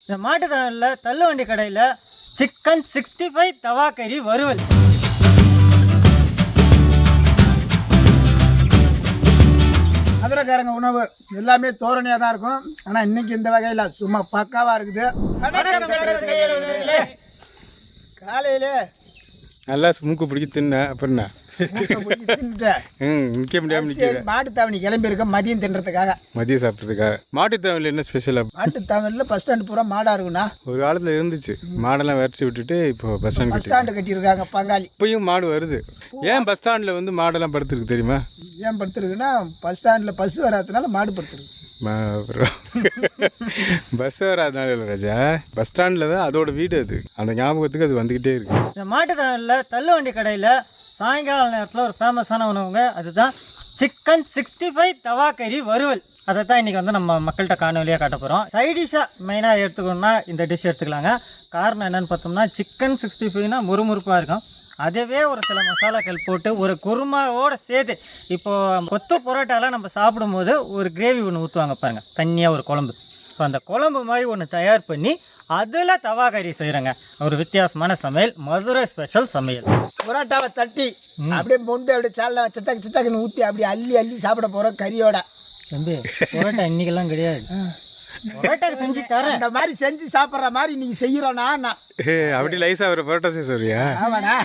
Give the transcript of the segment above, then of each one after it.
இந்த மாட்டுத்தாவணியில் தள்ளுவண்டி கடையில் சிக்கன் 65 தவா கறி வறுவல். மதுரைக்காரங்க உணவு எல்லாமே தோரணையாக தான் இருக்கும். ஆனால் இன்னைக்கு இந்த வகையில் சும்மா பக்காவாக இருக்குது. காலையிலே நல்லா மூக்கு பிடிக்க தின்ன அப்புறம் என்ன நிற்க முடியாமல் நிற்க மாட்டுத்தாவணி கிளம்பியிருக்கோம் மதியம் தின்றதுக்காக. மதியம் சாப்பிட்றதுக்காக. மாட்டுத்தாவணியில் என்ன ஸ்பெஷலாக? மாட்டுத்தாவணியில் பஸ் ஸ்டாண்டு பூரா மாடாக இருக்குண்ணா. ஒரு காலத்தில் இருந்துச்சு, மாடெல்லாம் விரட்டி விட்டுட்டு இப்போ பஸ் ஸ்டாண்ட் பஸ் ஸ்டாண்டு கட்டியிருக்காங்க பங்காளி. இப்பயும் மாடு வருது. ஏன் பஸ் ஸ்டாண்டில் வந்து மாடெல்லாம் படுத்துருக்கு தெரியுமா? ஏன் படுத்துருக்குன்னா பஸ் ஸ்டாண்டில் பஸ் வராததுனால மாடு படுத்துருக்கு. பஸ் வராதனால இல்லை ராஜா, பஸ் ஸ்டாண்டில் தான் அதோட வீடு. அது அந்த ஞாபகத்துக்கு அது வந்துக்கிட்டே இருக்கு. இந்த மாட்டுத்தாவணியில் தள்ளுவண்டி கடையில் சாயங்கால நேரத்தில் ஒரு ஃபேமஸான உணவுங்க, அதுதான் சிக்கன் 65 தவா கறி வறுவல். அதை தான் இன்றைக்கி வந்து நம்ம மக்கள்கிட்ட காணொலியாக காட்ட போகிறோம். சைடிஷாக மெயினாக எடுத்துக்கணும்னா இந்த டிஷ் எடுத்துக்கலாங்க. காரணம் என்னென்னு பார்த்தோம்னா சிக்கன் 65னா முறுமுறுப்பாக இருக்கும். அதுவே ஒரு சில மசாலாக்கள் போட்டு ஒரு குருமாவோடு சேர்த்து, இப்போது கொத்து பரோட்டாலாம் நம்ம சாப்பிடும்போது ஒரு கிரேவி ஒன்று ஊற்றுவாங்க பாருங்கள், தண்ணியாக ஒரு குழம்பு. ஸோ அந்த குழம்பு மாதிரி ஒன்று தயார் பண்ணி அதில் தவா கறி செய்கிறேங்க. ஒரு வித்தியாசமான சமையல், மதுரை ஸ்பெஷல் சமையல். பரோட்டாவை தட்டி அப்படியே மொண்டு அப்படியே சாலில் சிட்டக்கு சிட்டக்குன்னு ஊற்றி அப்படியே அள்ளி அள்ளி சாப்பிட போகிறோம் கறியோட. தம்பி பரோட்டா இன்றைக்கெல்லாம் கிடையாது, பரோட்டா செஞ்சு தரேன். இந்த மாதிரி செஞ்சு சாப்பிட்ற மாதிரி இன்னைக்கு செய்கிறோன்னா நான் அப்படி லைஸாக ஒரு பரோட்டா செய்ய சொல்றியா? ஆமாண்ணா.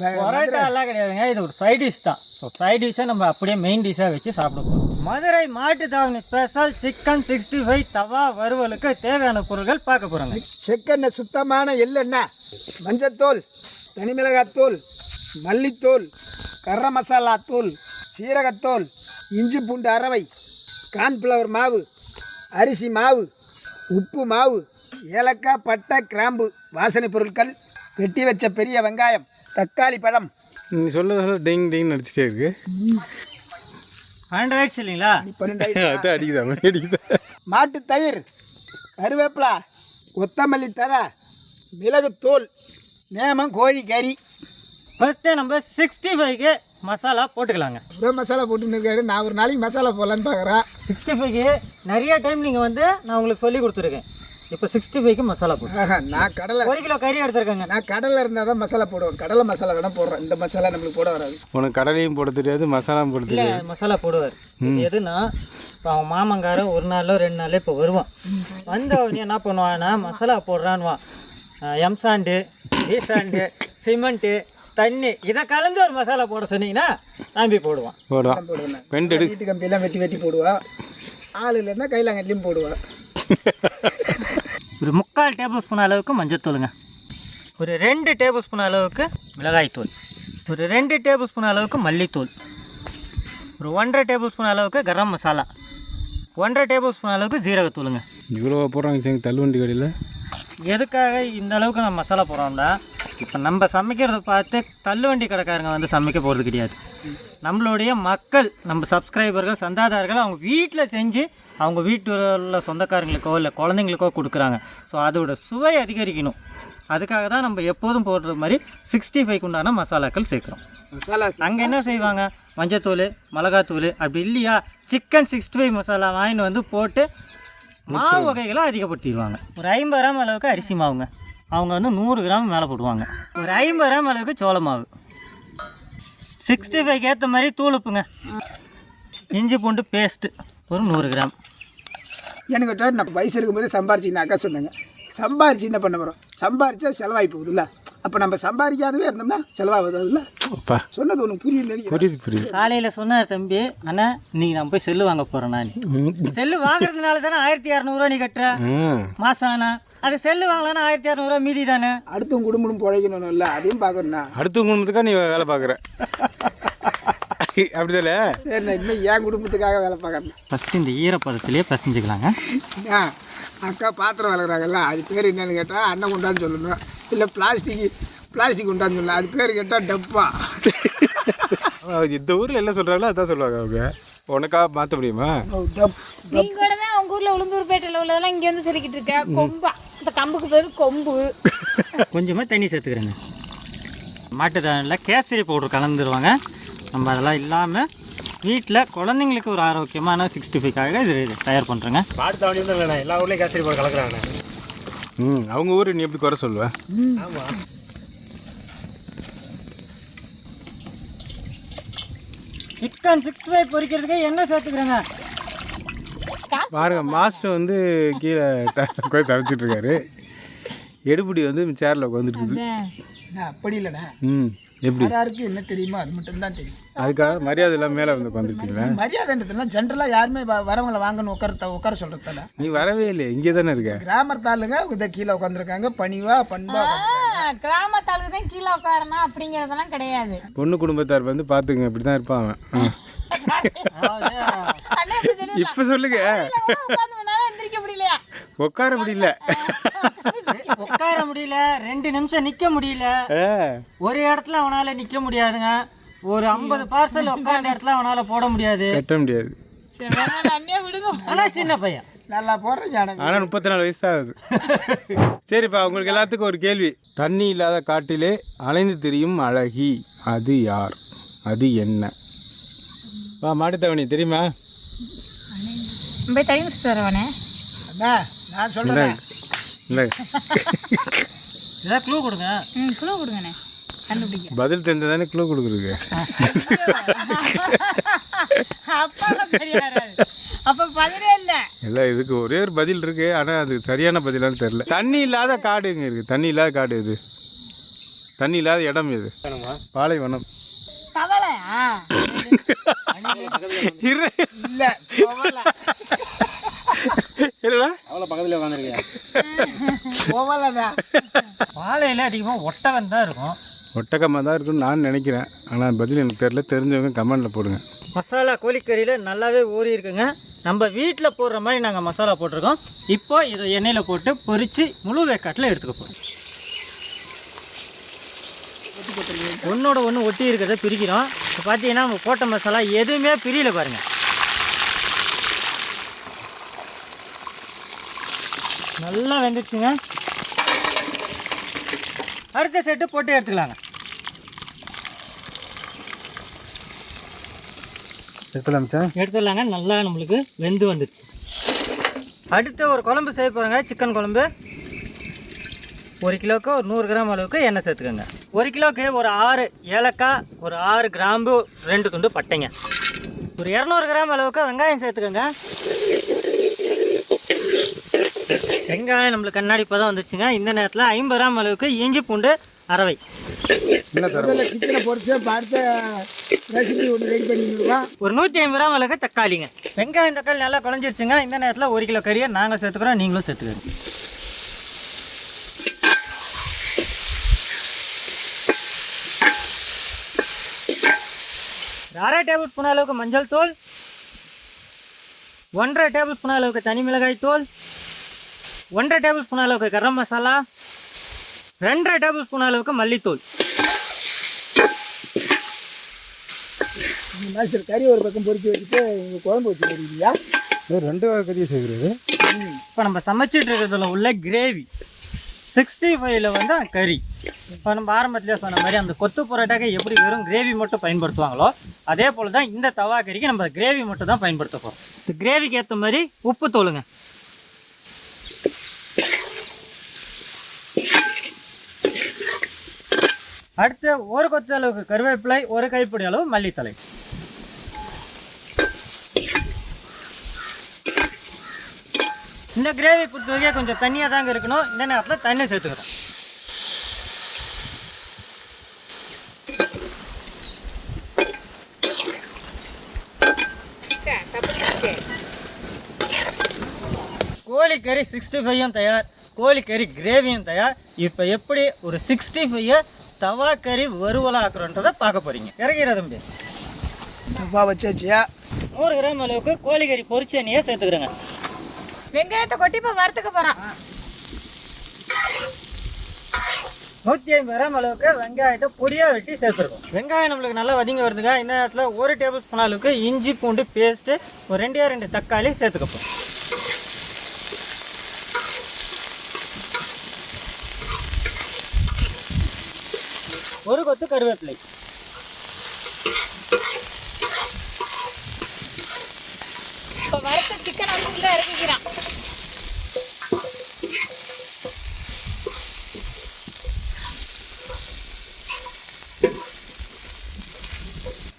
பரோட்டா எல்லாம் கிடையாதுங்க, இது ஒரு சைட் டிஷ் தான். ஸோ சைட் டிஷ்ஷை நம்ம அப்படியே மெயின் டிஷ்ஷாக வச்சு சாப்பிடுவோம். மதுரை மாட்டுத்தாவணி ஸ்பெஷல் சிக்கன் 65 தவா வறுவலுக்கு தேவையான பொருட்கள் பார்க்க போகிறோங்க. சிக்கனை சுத்தமான எள்ளெண்ணெய், மஞ்சத்தூள், தனிமிளகாத்தூள், மல்லித்தூள், கரம் மசாலா தூள், சீரகத்தூள், இஞ்சி பூண்டு அரவை, கார்ன்ஃப்ளவர் மாவு, அரிசி மாவு, உப்பு மாவு, ஏலக்காய், பட்டை, கிராம்பு, வாசனை பொருட்கள், வெட்டி வச்ச பெரிய வெங்காயம், தக்காளி பழம். நீ சொல்ல டிங் டிங் நடிச்சிட்டே இருக்கு. 12 ஆயிடுச்சு இல்லைங்களா? 12 அது அடிக்குதா? மாட்டு தயிர், கருவேப்பிலா, கொத்தமல்லி தழை, மிளகுத்தூள், நேமம், கோழி கறி. ஃபஸ்ட்டு நம்ம 65க்கு மசாலா போட்டுக்கலாங்க. ஒரு மசாலா போட்டுன்னு இருக்காரு. நான் ஒரு நாளைக்கு மசாலா போடலான்னு பார்க்குறேன். 65க்கு நிறைய டைம் நீங்கள் வந்து நான் உங்களுக்கு சொல்லி கொடுத்துருக்கேன். இப்போ 65க்கு மசாலா போட்டு நான் கடலை 1 கிலோ கறி எடுத்துருக்கேங்க. நான் கடலில் இருந்தால் தான் மசாலா போடுவேன். கடலை மசாலா வேணால் போடுறேன். இந்த மசாலா நம்மளுக்கு போட வராது. உனக்கு கடலையும் போட தெரியாது, மசாலாவும் போட இல்லை, தெரியாது. மசாலா போடுவார். எதுனா இப்போ அவன் மாமங்காரன் 1 நாளோ 2 நாளோ இப்போ வருவான். வந்தவனே என்ன பண்ணுவான்னா மசாலா போடுறான்வான். எம்சாண்டு, ஈசாண்டு, சிமெண்ட்டு, தண்ணி இதை கலந்து ஒரு மசாலா போட சொன்னீங்கன்னா நம்பி போடுவான். போடுவேன். வீட்டு கம்பியெல்லாம் வெட்டி வெட்டி போடுவான். ஆள் இல்லைன்னா கைலாங்கட்டிலையும் போடுவான். ஒரு 3/4 டேபிள் ஸ்பூன் அளவுக்கு மஞ்சத்தூளுங்க, ஒரு 2 டேபிள் ஸ்பூன் அளவுக்கு மிளகாய்த்தூள், ஒரு 2 டேபிள் ஸ்பூன் அளவுக்கு மல்லித்தூள், ஒரு 1.5 டேபிள் ஸ்பூன் அளவுக்கு கரம் மசாலா, 1.5 டேபிள் ஸ்பூன் அளவுக்கு ஜீரகத்தூளுங்க. இவ்வளோ போடுறாங்க தள்ளுவண்டி கடையில். எதுக்காக இந்த அளவுக்கு நம்ம மசாலா போடுறோம்னா, இப்போ நம்ம சமைக்கிறத பார்த்து தள்ளுவண்டி கடைக்காரங்க வந்து சமைக்க போகிறது கிடையாது. நம்மளுடைய மக்கள், நம்ம சப்ஸ்கிரைபர்கள், சந்தாதாரர்கள் அவங்க வீட்டில் செஞ்சு அவங்க வீட்டில் உள்ள சொந்தக்காரங்களுக்கோ இல்லை குழந்தைங்களுக்கோ கொடுக்குறாங்க. ஸோ அதோட சுவை அதிகரிக்கணும். அதுக்காக தான் நம்ம எப்போதும் போடுற மாதிரி 65க்கு உண்டான மசாலாக்கள் சேர்க்குறோம். மசாலா அங்கே என்ன செய்வாங்க, மஞ்சத்தூள், மிளகாத்தூள், அப்படி இல்லையா சிக்கன் 65 மசாலா வாங்கிட்டு வந்து போட்டு மாவு வகைகளை அதிகப்படுத்திடுவாங்க. ஒரு 50 கிராம் அளவுக்கு அரிசி மாவுங்க, அவங்க வந்து 100 கிராம் மேலே போடுவாங்க. ஒரு 50 கிராம் அளவுக்கு சோள மாவு, 65க்கு ஏற்ற மாதிரி தூளுப்புங்க, இஞ்சி பூண்டு பேஸ்ட்டு ஒரு 100 கிராம். எனக்கு நான் வயசு இருக்கும்போது சம்பாரிச்சின்னு அக்கா சொன்னாங்க. சம்பாரிச்சு என்ன பண்ண போகிறோம்? சம்பாரிச்சா செலவாகி போகுதுல்ல. அப்போ நம்ம சம்பாதிக்காதவே இருந்தோம்னா செலவாகுதுல்ல. சொன்னது ஒன்று புரியுது. காலையில் சொன்னார் தம்பி, ஆனால் இன்னைக்கு நான் போய் செல்லு வாங்க போகிறேன். நான் செல்லு வாங்குறதுனால தானே 1200 நீ கட்டுற மாதம். ஆனால் அது செல்லு வாங்கலான்னா 1200 மீதி தானே. அடுத்தவங்க குடும்பம் பிழைக்கணும் இல்லை, அதையும் பார்க்கணுண்ணா. அடுத்த குடும்பத்துக்காக நீ வேலை பார்க்குற அப்படிதானே? சரி, நான் இன்னும் என் குடும்பத்துக்காக வேலை பார்க்குறேன். ஃபஸ்ட்டு இந்த ஈரப்பதத்துலேயே பசஞ்சிக்கலாங்க. அக்கா பாத்திரம் வளர்க்குறாங்கல்ல, அது பேர் என்னன்னு கேட்டால் அண்ணன் கொண்டான்னு சொல்லணும், இல்லை பிளாஸ்டிக் கொண்டான்னு சொல்லணும். அது பேர் கேட்டால் டப்பா. இந்த ஊரில் என்ன சொல்கிறாங்களோ அதான் சொல்லுவாங்க. அவங்க உனக்கா மாற்ற முடியுமா? நீங்க கூட தான் உங்க ஊர்ல உளுந்தூர்பேட்டையில் உள்ளதெல்லாம் இங்கே வந்து சொல்லிக்கிட்டு இருக்க. கொம்பா, இந்த கம்புக்கு பேர் கொம்பு. கொஞ்சமாக தண்ணி சேர்த்துக்கிறேங்க. மாட்டுத்தானில் கேசரி பவுடர் கலந்துருவாங்க. நம்ம அதெல்லாம் இல்லாமல் வீட்டில் குழந்தைங்களுக்கு ஒரு ஆரோக்கியமான 65க்காக இது தயார் பண்ணுறேங்க. மாட்டு தாவணி வந்து இல்லைண்ணா, எல்லா ஊர்லேயும் கேசரி போட்டு கலக்குறாங்கண்ணா. அவங்க ஊர் நீ எப்படி குறை சொல்லுவ? ஆமாம். சிக்கன் 65 பொரிக்கிறதுக்கு எண்ணெய் சேர்த்துக்கிறேங்க. பாருங்க, மாஸ்டர் வந்து கீழே உட்காந்து சமைச்சிட்டு இருக்காரு. எடுபடி வந்து சேரில் உட்காந்துட்டு இருக்குது. அப்படி இல்லைண்ணா, எப்படி யாருக்கு என்ன தெரியுமோ அது மட்டும்தான் தெரியும். அதுக்காக மரியாதை எல்லாம் மேலே வந்து உட்காந்துருக்கீங்களா? மரியாதைன்றதுலாம் ஜென்ரலாக யாருமே வரவங்களை வாங்கன்னு உட்கார சொல்கிறதில்ல. நீ வரவே இல்லை, இங்கே தானே இருக்க. கிராமத்தாளுங்க இதை கீழே உட்காந்துருக்காங்க, பணிவா பண்பா. கிராமத்தாளுக்கு தான் கீழே உட்காரணும் அப்படிங்கிறதெல்லாம் கிடையாது. பொண்ணு குடும்பத்தார் வந்து பார்த்துங்க, இப்படி தான் இருப்பான் அவன். இப்போ சொல்லுங்க. எந்திரிக்க முடியலையா? உட்கார முடியல, உட்கார முடியல, 2 நிமிஷம் நிற்க முடியல, ஒரு இடத்துல அவனால நிற்க முடியாதுங்க. ஒரு 50 பார்சல் உட்கார்ந்த இடத்துல அவனால போட முடியாது, கட்ட முடியாது. ஆனால் சின்ன பையன் நல்லா போடுறீங்க. ஆனால் 34 வயசு தான் ஆகுது. சரிப்பா, உங்களுக்கு எல்லாத்துக்கும் ஒரு கேள்வி. தண்ணி இல்லாத காட்டிலே அலைந்து திரியும் அழகி, அது யார்? அது என்ன? வா மாட்டுத்தவணி, தெரியுமா? போய் தண்ணி முடிச்சுட்டு வரவனே. அண்ணா நான் சொல்கிறேன். இல்லை, ஏதாவது க்ளூ கொடுங்க. க்ளூ கொடுங்கண்ணே, கண்டுபிடிக்க. பதில் தெரிஞ்சதானே க்ளூ கொடுக்குறதுக்கு. அப்ப பதிலே இல்ல. இல்லை, இதுக்கு ஒரே ஒரு பதில் இருக்கு, ஆனால் அது சரியான பதிலான்னு தெரியல. தண்ணி இல்லாத காடு எங்கே இருக்கு? தண்ணி இல்லாத காடு எது? தண்ணி இல்லாத இடம் எது? பாலைவனம். தவளையா? இல்லை இல்லைடா, அவ்வளோ பக்கத்தில் உட்காந்துருக்கேன். போவலண்ணா. பாலையில் அதிகமாக ஒட்டகம் தான் இருக்கும். ஒட்டகமாக தான் இருக்குன்னு நான் நினைக்கிறேன், ஆனால் பதில் எனக்கு தெரியல. தெரிஞ்சவங்க கமெண்டில் போடுங்க. மசாலா கோழிக்கறியில் நல்லாவே ஊறி இருக்குங்க. நம்ம வீட்டில் போடுற மாதிரி நாங்கள் மசாலா போட்டிருக்கோம். இப்போ இதை எண்ணெயில் போட்டு பொரித்து முழு வேக்காட்டில் எடுத்துக்க போகிறோம். ஒன்றோட ஒன்று ஒட்டி இருக்கிறத பிரிக்கிறோம். இப்போ பார்த்தீங்கன்னா நம்ம போட்ட மசாலா எதுவுமே பிரியல பாருங்கள். நல்லா வெந்துச்சுங்க. அடுத்த செட்டு போட்டு எடுத்துக்கலாங்க. எடுத்துடலாங்க. நல்லா நம்மளுக்கு வெந்து வந்துடுச்சு. அடுத்து ஒரு குழம்பு செய்ய போகிறோங்க, சிக்கன் குழம்பு. 1 கிலோவுக்கு ஒரு 100 கிராம் அளவுக்கு எண்ணெய் சேர்த்துக்கோங்க. 1 கிலோவுக்கு ஒரு 6 ஏலக்காய், ஒரு 6 கிராம்பு, 2 துண்டு பட்டைங்க, ஒரு 200 கிராம் அளவுக்கு வெங்காயம் சேர்த்துக்கோங்க. வெங்காயம் நம்மளுக்கு கண்ணாடி இப்போ தான் வந்துச்சுங்க. இந்த நேரத்தில் 50 கிராம் அளவுக்கு இஞ்சி பூண்டு அரவை. சிக்கனை பொறுத்து அடுத்த ரெசிபி ஒன்று ரெடி பண்ணிடுவோம். ஒரு 150 கிராம் அளவுக்கு தக்காளிங்க. வெங்காயம் தக்காளி நல்லா குழஞ்சிருச்சுங்க. இந்த நேரத்தில் 1 கிலோ கறியை நாங்கள் சேர்த்துக்கிறோம், நீங்களும் சேர்த்துக்கிறோம். அரை டேபிள் ஸ்பூன் அளவுக்கு மஞ்சள் தூள், 1.5 டேபிள் ஸ்பூன் அளவுக்கு தனி மிளகாய் தூள், 1.5 டேபிள் ஸ்பூன் அளவுக்கு கரம் மசாலா, 2.5 டேபிள் ஸ்பூன் அளவுக்கு மல்லித்தூள். மாஸ்டர் கறி ஒரு பக்கம் பொரிச்சு வச்சுட்டு குழம்பு வச்சு போடுவீங்களா? 2 வகை கறியை சேர்க்குறது. இப்போ நம்ம சமைச்சிட்டு இருக்கிறதுல உள்ள கிரேவி 65ல் வந்து கறி. இப்போ நம்ம ஆரம்பத்திலே சொன்ன மாதிரி அந்த கொத்து பரோட்டாக்கு எப்படி வெறும் கிரேவி மட்டும் பயன்படுத்துவாங்களோ அதே போல் தான் இந்த தவா கறிக்கு நம்ம கிரேவி மட்டும் தான் பயன்படுத்த போகிறோம். இந்த கிரேவிக்கு ஏற்ற மாதிரி உப்பு தூளுங்க. அடுத்து ஒரு கொத்து அளவுக்கு கருவேப்பிலை, ஒரு கைப்பிடி அளவு மல்லித்தலை. இந்த கிரேவி பொறுத்த வரைக்கும் கொஞ்சம் தண்ணியாக தாங்க இருக்கணும். இந்த நேரத்தில் தண்ணி சேர்த்துக்கிறோம். கோழிக்கறி 65யும் தயார், கோழிக்கறி கிரேவியும் தயார். இப்போ எப்படி ஒரு 65 தவா கறி வறுவலாக்குறோன்றதை பார்க்க போகிறீங்க. இறங்கிற தம்பி. தவா வச்சாச்சியா. 100 கிராம் அளவுக்கு கோழிக்கறி பொரிச்ச எண்ணெயை சேர்த்துக்கிறேங்க. வெங்காயத்தை கொட்டி இப்போ வறுத்துக்க போகிறோம். 150 கிராம் அளவுக்கு வெங்காயத்தை பொடியாக வெட்டி சேர்த்துருக்கோம். வெங்காயம் நம்மளுக்கு நல்லா வதங்கி வருதுங்க. இந்த நேரத்தில் 1 டேபிள் ஸ்பூன் அளவுக்கு இஞ்சி பூண்டு பேஸ்ட்டு, ஒரு 2 தக்காளி சேர்த்துக்கப்போம். ஒரு கொத்து கருவேப்பிலை. சிக்கன் வந்து உள்ள இறக்கிக்கிறான்.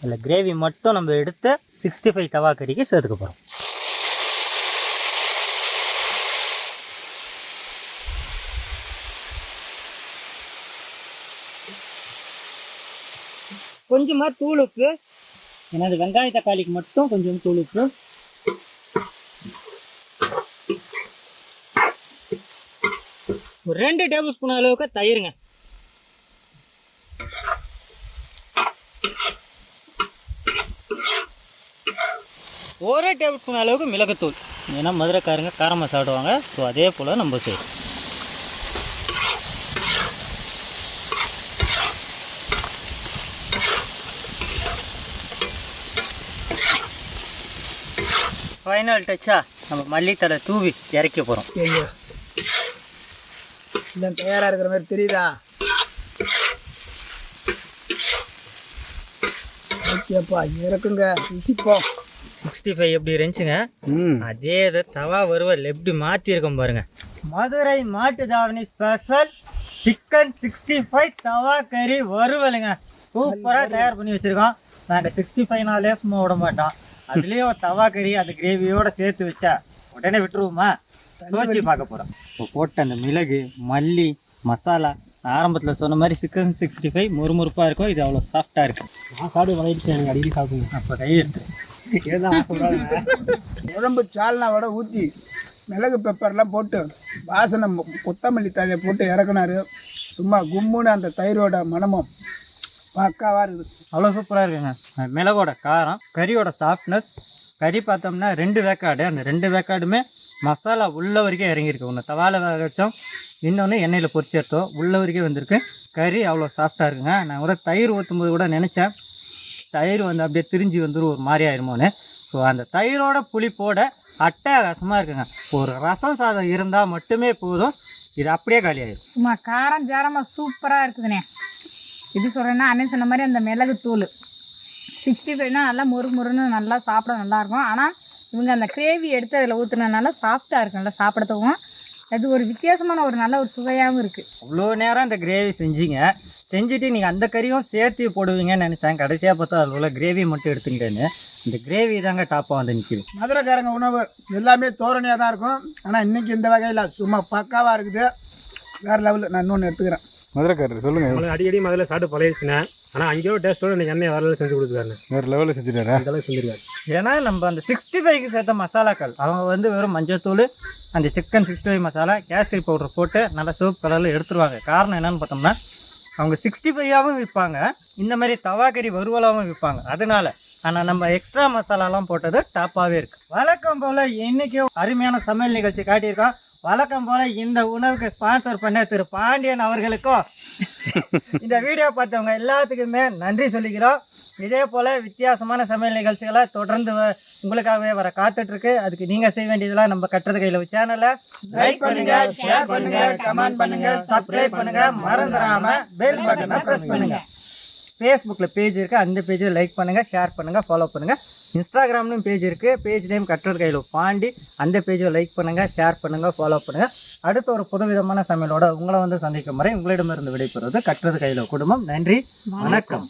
இதில் கிரேவி மட்டும் நம்ம எடுத்து 65 தவா கறிக்கு சேர்த்துக்க போகிறோம். கொஞ்சமாக தூள் உப்பு, ஏன்னா அது வெங்காய தக்காளிக்கு மட்டும் கொஞ்சம் தூள் உப்பு. ஒரு 2 டேபிள் ஸ்பூன் அளவுக்கு தயிருங்க. ஒரு டேபிள் ஸ்பூன் அளவுக்கு மிளகுத்தூள், ஏன்னா மதுரைக்காரங்க காரமாக சாப்பிடுவாங்க. ஸோ அதே போல் நம்ம செய்யணும். ஃபைனல் டச்சாக நம்ம மல்லித்தலை தூவி இறக்க போகிறோம். இல்லை தயாராக இருக்கிற மாதிரி தெரியுதா? ஓகேப்பா, இறக்குங்க, ருசிப்போம். 65 எப்படி இருந்துச்சுங்க, அதே இது தவா வறுவல் எப்படி மாற்றிருக்கோம் பாருங்க. மதுரை மாட்டு தாவணி ஸ்பெஷல் சிக்கன் 65 தவா கறி வறுவலுங்க. சூப்பராக தயார் பண்ணி வச்சுருக்கோம். நாங்கள் 65 சும்மா விட மாட்டோம். அதுலேயும் தவா கறி அந்த கிரேவியோடு சேர்த்து வச்சா உடனே விட்டுருவோமா? சோச்சி பார்க்க போகிறோம். இப்போ போட்ட அந்த மிளகு, மல்லி, மசாலா, நான் ஆரம்பத்தில் சொன்ன மாதிரி சிக்கன் 65 முறுமுறுப்பாக இருக்கும். இது அவ்வளோ சாஃப்டாக இருக்கும். நான் சாப்பிட வளையிடுச்சு, எனக்கு அடிக்கடி சாப்பிடுங்க. அப்போ கையெடுத்து இதுதான் சொல்கிறாங்க. குழம்பு சால்னாவோட ஊற்றி மிளகு பெப்பர்லாம் போட்டு வாசனை கொத்தமல்லி தழையை போட்டு இறக்குனாரு. சும்மா கும்முன்னு அந்த தயிரோட மனமும் பக்காவாக இருக்குது. அவ்வளோ சூப்பராக இருக்குங்க. மிளகோட காரம், கறியோட சாஃப்ட்னஸ். கறி பார்த்தோம்னா 2 வேக்காடு, அந்த 2 வேக்காடுமே மசாலா உள்ள வரைக்கும் இறங்கியிருக்கு. ஒன்று தவாவில் வேக வச்சோம், இன்னொன்று எண்ணெயில் பொரிச்சு எடுத்தோம். உள்ள வரைக்கும் வந்திருக்கு. கறி அவ்வளோ சாஃப்டாக இருக்குங்க. நான் கூட தயிர் ஊற்றும்போது கூட நினச்சேன் தயிர் வந்து அப்படியே திரிஞ்சு வந்துடும், ஒரு மாதிரி ஆயிருமோன்னு. ஸோ அந்த தயிரோட புளிப்போட அட்டகாசமாக இருக்குங்க. ஒரு ரசம் சாதம் இருந்தால் மட்டுமே போதும், இது அப்படியே காலியாயிடும். சும்மா காரம் ஜாரமாக சூப்பராக இருக்குதுண்ணே. இது சொல்கிறேன்னா அண்ணன் சொன்ன மாதிரி அந்த மிளகுத்தூள் 65னா நல்லா முறுமுறுன்னு நல்லா சாப்பிட நல்லாயிருக்கும். ஆனால் இவங்க அந்த கிரேவி எடுத்து அதில் ஊற்றுனதுனால சாஃப்டாக இருக்கும், நல்லா சாப்பிடத்துக்கும். அது ஒரு வித்தியாசமான ஒரு நல்ல ஒரு சுவையாகவும் இருக்குது. அவ்வளோ நேரம் இந்த கிரேவி செஞ்சுட்டு நீங்கள் அந்த கறியும் சேர்த்து போடுவீங்கன்னு நினச்சேன். கடைசியாக பார்த்தா அதில் உள்ள கிரேவி மட்டும் எடுத்துக்கிட்டேன்னு இந்த கிரேவி தாங்க டாப்பாக வந்து நிற்கிது. மதுரைக்காரங்க உணவு எல்லாமே தோரணையாக தான் இருக்கும். ஆனால் இன்றைக்கி இந்த வகையில் சும்மா பக்காவாக இருக்குது. வேறு லெவலில் நான் இன்னொன்று எடுத்துக்கிறேன். மதுரைக்காரர் சொல்லுங்கள். நம்மளுக்கு அடிக்கடி முதல்ல சாப்பிட்டு பழகிடுச்சுண்ணே. ஆனால் அங்கேயோ டேஸ்ட்டோட எனக்கு எண்ணெய் வேறு செஞ்சு கொடுத்துருக்காரு. வேறு லெவலில் செஞ்சுட்டாரா? அந்த அளவுக்கு செஞ்சுருக்காரு. ஏன்னா நம்ம அந்த 65க்கு சேர்த்த மசாலாக்கள் அவங்க வந்து வெறும் மஞ்சத்தூள், அந்த சிக்கன் 65 மசாலா, கேசரி பவுடர் போட்டு நல்லா சிவப்பு கலரில் எடுத்துருவாங்க. காரணம் என்னென்னு பார்த்தோம்னா அவங்க 65ஆகவும் விற்பாங்க, இந்த மாதிரி தவாக்கறி வறுவலாகவும் விற்பாங்க. அதனால ஆனால் நம்ம எக்ஸ்ட்ரா மசாலாலாம் போட்டது டாப்பாகவே இருக்குது. வழக்கம் போல் இன்றைக்கும் அருமையான சமையல் நிகழ்ச்சி காட்டியிருக்கோம். வழக்கம் போல் இந்த உணவுக்கு ஸ்பான்சர் பண்ண திரு பாண்டியன் அவர்களுக்கும் இந்த வீடியோ பார்த்தவங்க எல்லாத்துக்குமே நன்றி சொல்லிக்கிறோம். இதே போல் வித்தியாசமான சமையல் நிகழ்ச்சிகளை தொடர்ந்து உங்களுக்காகவே வர காத்துட்ருக்கு. அதுக்கு நீங்கள் செய்ய வேண்டியதெல்லாம் நம்ம கட்டுறது கையில் சேனலை லைக் பண்ணுங்க, ஷேர் பண்ணுங்க, கமெண்ட் பண்ணுங்க, சப்ஸ்கிரைப் பண்ணுங்க, மறந்துடாம பெல் பட்டனை ப்ரெஸ் பண்ணுங்க. ஃபேஸ்புக்கில் பேஜ் இருக்குது, அந்த பேஜை லைக் பண்ணுங்கள், ஷேர் பண்ணுங்கள், ஃபாலோ பண்ணுங்கள். இன்ஸ்டாகிராம்லையும் பேஜ் இருக்குது, பேஜ் நேம் கட்டுறது கையில் பாண்டி, அந்த பேஜை லைக் பண்ணுங்கள், ஷேர் பண்ணுங்கள், ஃபாலோ பண்ணுங்கள். அடுத்த ஒரு புதுவிதமான சமையலோட உங்களை வந்து சந்திக்கும் வரை உங்களிடமிருந்து விடைபெறுவது கட்டுறது கையில் குடும்பம். நன்றி, வணக்கம்.